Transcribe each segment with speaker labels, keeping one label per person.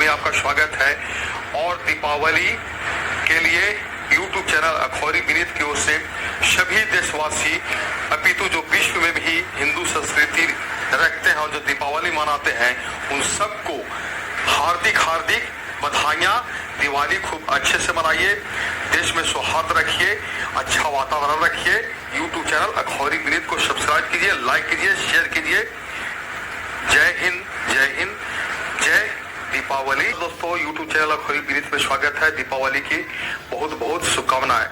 Speaker 1: में आपका स्वागत है। और दीपावली के लिए YouTube चैनल अखौरी विनीत की ओर से सभी देशवासी अपितु जो विश्व में भी हिंदू संस्कृति रखते हैं और जो दीपावली मनाते हैं उन सबको हार्दिक हार्दिक बधाइयाँ। दिवाली खूब अच्छे से मनाइए, देश में सौहार्द रखिए, अच्छा वातावरण रखिए। YouTube चैनल अखौरी विनीत को सब्सक्राइब कीजिए, लाइक कीजिए, शेयर कीजिए। जय हिंद, जय हिंद, जय दीपावली। दोस्तों, YouTube चैनल अखौरी विनीत में स्वागत है। दीपावली की बहुत बहुत शुभकामनाएं।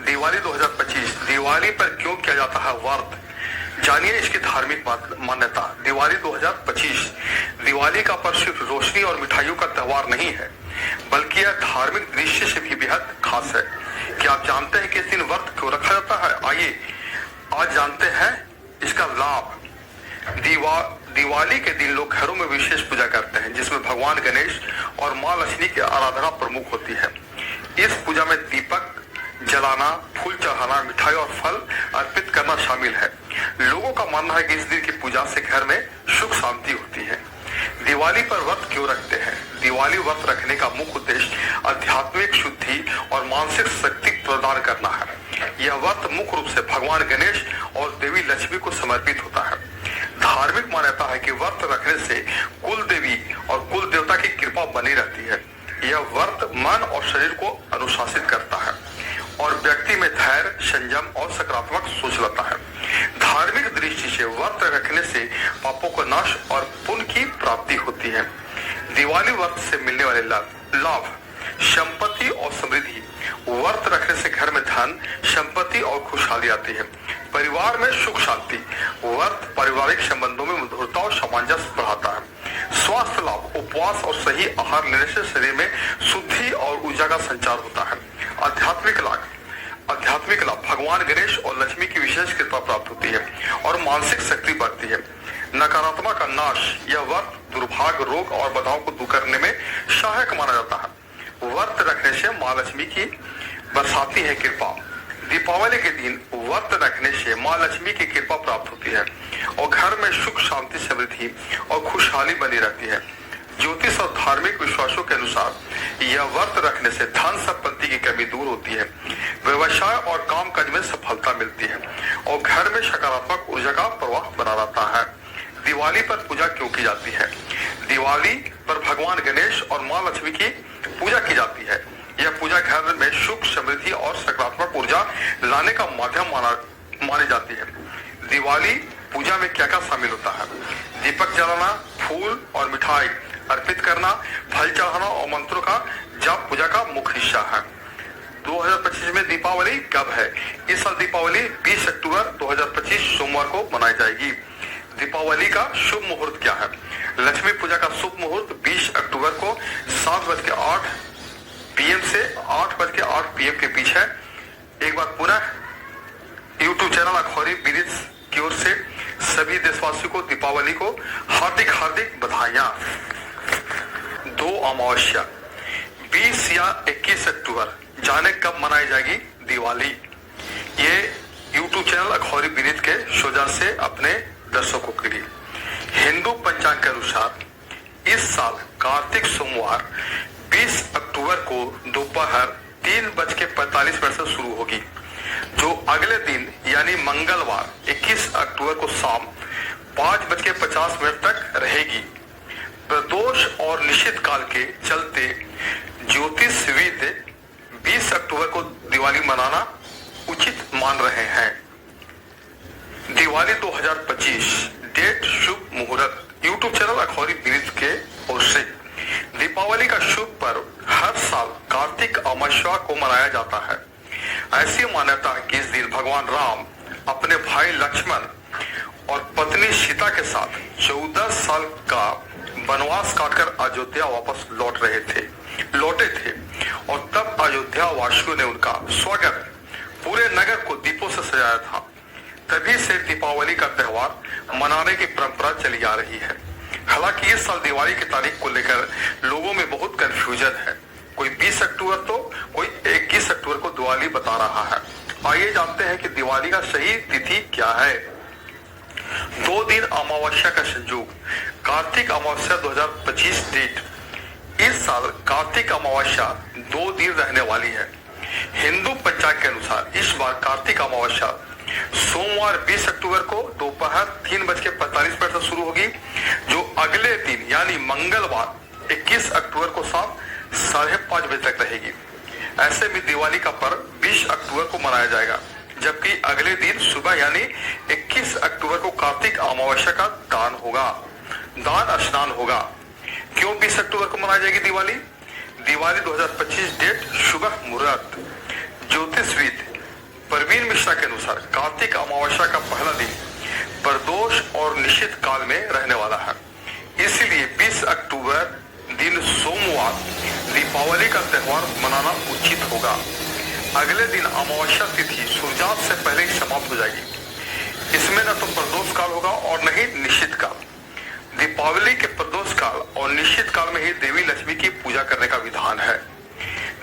Speaker 1: दिवाली 2025, दिवाली पर क्यों किया जाता है व्रत, जानिए इसकी धार्मिक मान्यता। दिवाली 2025, दिवाली का पर्व सिर्फ रोशनी और मिठाइयों का त्योहार नहीं है, बल्कि यह धार्मिक दृष्टि से भी बेहद खास है। क्या आप जानते हैं कि इस दिन व्रत क्यों रखा जाता है? आइए आज जानते हैं इसका लाभ। दिवाली के दिन लोग घरों में विशेष पूजा करते हैं, जिसमें भगवान गणेश और माँ लक्ष्मी की आराधना प्रमुख होती है। इस पूजा में दीपक जलाना, फूल चढ़ाना, मिठाई और फल अर्पित करना शामिल है। लोगों का मानना है कि इस दिन की पूजा से घर में सुख शांति होती है। दिवाली पर व्रत क्यों रखते हैं? दिवाली व्रत रखने का मुख्य उद्देश्य आध्यात्मिक शुद्धि और मानसिक शक्ति प्रदान करना है। यह व्रत मुख्य रूप से भगवान गणेश और देवी लक्ष्मी को समर्पित होता है। धार्मिक मान्यता है कि व्रत रखने से कुल देवी और कुल देवता की कृपा बनी रहती है। यह व्रत मन और शरीर को अनुशासित करता है और व्यक्ति में धैर्य, संयम और सकारात्मक सोच लाता है। धार्मिक दृष्टि से व्रत रखने से पापों का नाश और पुण्य की प्राप्ति होती है। दिवाली व्रत से मिलने वाले लाभ, संपत्ति और समृद्धि। व्रत रखने से घर में धन, संपत्ति और खुशहाली आती है। परिवार में सुख शांति। व्रत पारिवारिक संबंधों में मधुरता और सामंजस्य बढ़ाता है। स्वास्थ्य लाभ, उपवास और सही आहार लेने से शरीर में शुद्धि और ऊर्जा का संचार होता है। आध्यात्मिक लाभ, भगवान गणेश और लक्ष्मी की विशेष कृपा प्राप्त होती है और मानसिक शक्ति बढ़ती है। नकारात्मक का नाश, यह व्रत दुर्भाग्य, रोग और बाधाओं को दूर करने में सहायक माना जाता है। व्रत रखने से माँ लक्ष्मी की बरसाती है कृपा। दीपावली के दिन व्रत रखने से माँ लक्ष्मी की कृपा प्राप्त होती है और घर में सुख शांति, समृद्धि और खुशहाली बनी रहती है। ज्योतिष और धार्मिक विश्वासों के अनुसार यह व्रत रखने से धन संपत्ति की कमी दूर होती है, व्यवसाय और काम काज में सफलता मिलती है और घर में सकारात्मक ऊर्जा का प्रवाह बना रहता है। दिवाली पर पूजा क्यों की जाती है? दिवाली पर भगवान गणेश और माँ लक्ष्मी की पूजा की जाती है। यह पूजा घर में सुख, समृद्धि और सकारात्मक ऊर्जा लाने का माध्यम मानी जाती है। दिवाली पूजा में क्या क्या शामिल होता है? दीपक जलाना, फूल और मिठाई अर्पित करना, फल चढ़ाना और मंत्रों का जाप पूजा का मुख्य हिस्सा है। 2025 में दीपावली कब है? इस साल दीपावली 20 अक्टूबर 2025 सोमवार को मनाई जाएगी। दीपावली का शुभ मुहूर्त क्या है? लक्ष्मी पूजा का शुभ मुहूर्त 20 अक्टूबर को 7:08 PM से 8:08 PM के बीच है। एक बार पुनः YouTube चैनल अखौरी विनीत की ओर से सभी देशवासियों को दीपावली को हार्दिक हार्दिक बधाइयां। 2 अमावस्या 20 या 21 अक्टूबर, जाने कब मनाई जाएगी दिवाली? ये YouTube चैनल अखौरी विनीत के सौजन्य से अपने दर्शकों के लिए। हिंदू पंचांग के अनुसार इस साल कार्तिक सोमवार 20 अक्टूबर को दोपहर 3:45 से शुरू होगी, जो अगले दिन यानी मंगलवार 21 अक्टूबर को शाम 5:50 तक रहेगी। प्रदोष और निश्चित काल के चलते ज्योतिषविद 20 अक्टूबर को दिवाली मनाना उचित मान रहे हैं। दिवाली 2025 डेट, शुभ मुहूर्त। YouTube चैनल अखौरी विनीत के ओर से दीपावली का शुभ पर्व हर साल कार्तिक अमावस्या को मनाया जाता है। ऐसी मान्यता है कि इस दिन भगवान राम अपने भाई लक्ष्मण और पत्नी सीता के साथ 14 साल का वनवास काटकर अयोध्या वापस लौटे थे और तब अयोध्या वासियों ने उनका स्वागत पूरे नगर को दीपों से सजाया था। तभी से दीपावली का त्योहार मनाने की परंपरा चली आ रही है। हालांकि इस साल दिवाली की तारीख को लेकर लोगों में बहुत कंफ्यूजन है। कोई 20 अक्टूबर तो कोई 21 अक्टूबर को दिवाली बता रहा है। आइए जानते हैं कि दिवाली का सही तिथि क्या है। 2 दिन अमावस्या का संयोग, कार्तिक अमावस्या 2025 डेट। इस साल कार्तिक अमावस्या 2 दिन रहने वाली है। हिंदू पंचांग के अनुसार इस बार कार्तिक अमावस्या सोमवार 20 अक्टूबर को दोपहर 3:45 से शुरू होगी, जो अगले दिन यानी मंगलवार 21 अक्टूबर को शाम 5:30 बजे तक रहेगी। ऐसे में दिवाली का पर्व 20 अक्टूबर को मनाया जाएगा, जबकि अगले दिन सुबह यानी 21 अक्टूबर को कार्तिक अमावस्या का दान स्नान होगा। क्यों 20 अक्टूबर को मनाई जाएगी दिवाली? दिवाली 2025 डेट, शुभ मुहूर्त। ज्योतिषविद प्रवीण मिश्रा के अनुसार कार्तिक अमावस्या का पहला दिन प्रदोष और निश्चित काल में रहने वाला है, इसलिए 20 अक्टूबर दिन सोमवार दीपावली का त्यौहार मनाना उचित होगा। अगले दिन अमावस्या तिथि सूर्यास्त से पहले ही समाप्त हो जाएगी। इसमें न तो प्रदोष काल होगा और न ही निश्चित काल। दीपावली के प्रदोष काल और निश्चित काल में ही देवी लक्ष्मी की पूजा करने का विधान है।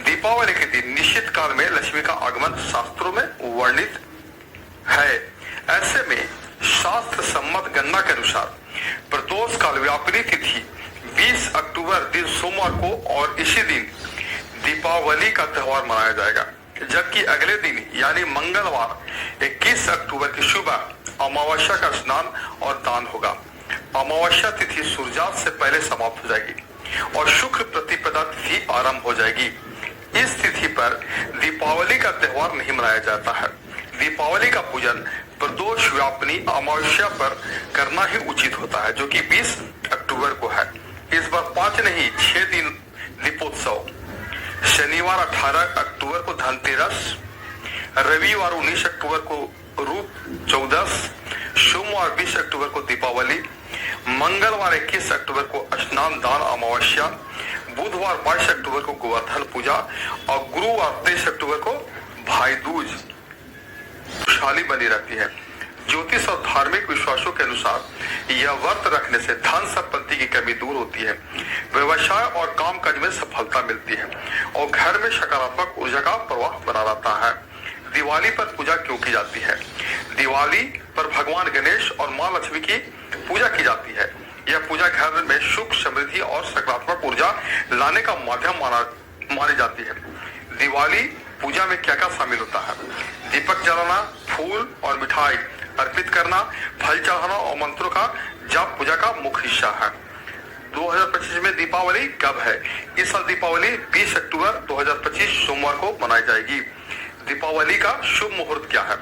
Speaker 1: दीपावली के दिन निश्चित काल में लक्ष्मी का आगमन शास्त्रों में वर्णित है। ऐसे में शास्त्र सम्मत गणना के अनुसार प्रदोष काल व्यापिनी तिथि 20 अक्टूबर दिन सोमवार को और इसी दिन दीपावली का त्यौहार मनाया जाएगा, जबकि अगले दिन यानी मंगलवार 21 अक्टूबर की सुबह अमावस्या का स्नान और दान होगा। अमावस्या तिथि सूर्यास्त से पहले समाप्त हो जाएगी और शुक्ल प्रतिपदा तिथि आरंभ हो जाएगी। इस तिथि पर दीपावली का त्यौहार नहीं मनाया जाता है। दीपावली का पूजन प्रदोष व्यापिनी अमावस्या पर करना ही उचित होता है, जो कि 20 अक्टूबर को है। इस बार 5 नहीं 6 दिन दीपोत्सव। शनिवार 18 अक्टूबर को धनतेरस, रविवार 19 अक्टूबर को रूप चौदस, सोमवार 20 अक्टूबर को दीपावली, मंगलवार 21 अक्टूबर को स्नान दान अमावस्या, बुधवार 22 अक्टूबर को गोवर्धन पूजा और गुरुवार 23 अक्टूबर को भाई दूज। खुशहाली बनी रहती है। ज्योतिष और धार्मिक विश्वासों के अनुसार यह व्रत रखने से धन संपत्ति की कमी दूर होती है, व्यवसाय और काम काज में सफलता मिलती है और घर में सकारात्मक ऊर्जा का प्रवाह बना रहता है। दिवाली पर पूजा क्यों की जाती है? दिवाली पर भगवान गणेश और माँ लक्ष्मी की पूजा की जाती है। यह पूजा घर में सुख समृद्धि और सकारात्मक ऊर्जा लाने का माध्यम मानी जाती है। दिवाली पूजा में क्या क्या शामिल होता है? दीपक जलाना, फूल और मिठाई अर्पित करना, फल चढ़ाना और मंत्रों का जाप पूजा का मुख्य हिस्सा है। 2025 में दीपावली कब है? इस साल दीपावली 20 अक्टूबर 2025 सोमवार को मनाई जाएगी। दीपावली का शुभ मुहूर्त क्या है?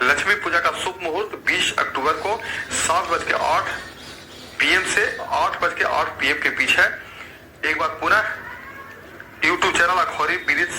Speaker 1: लक्ष्मी पूजा का शुभ मुहूर्त 20 अक्टूबर को 7:08 PM से 8:08 PM के बीच है। एक बार पुनः YouTube चैनल अखबारी विनीत